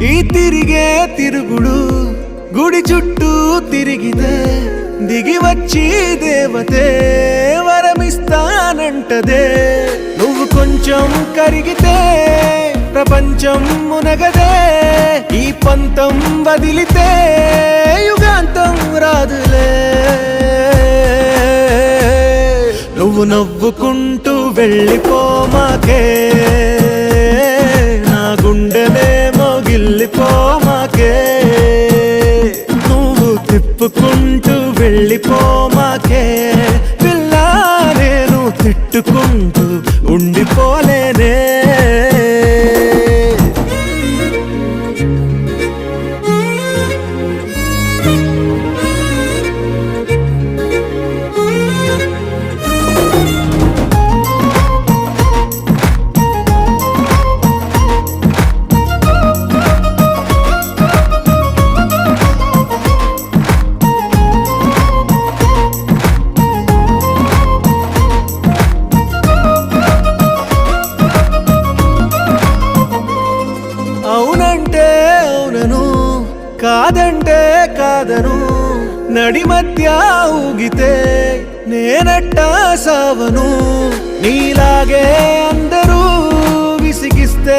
ఈ తిరిగే తిరుగుడు గుడి చుట్టూ తిరిగితే దిగి వచ్చి దేవతే వరమిస్తానంటదే. నువ్వు కొంచెం కరిగితే ప్రపంచం మునగదే. ఈ పంతం వదిలితే యుగాంతం రాదులే. నువ్వు నవ్వుకుంటూ వెళ్ళిపోమాకే, నా గుండెలేమో గిల్లిపోమాకే. నువ్వు తిప్పుకుంటూ వెళ్ళిపోమాకే పిల్ల, నేను తిట్టుకుంటూ ఉండిపోలేనే. అవునంటే అవునను, కాదంటే కాదను. నడి మధ్య ఊగితే నేనట్టా సావను. నీలాగే అందరూ విసిగిస్తే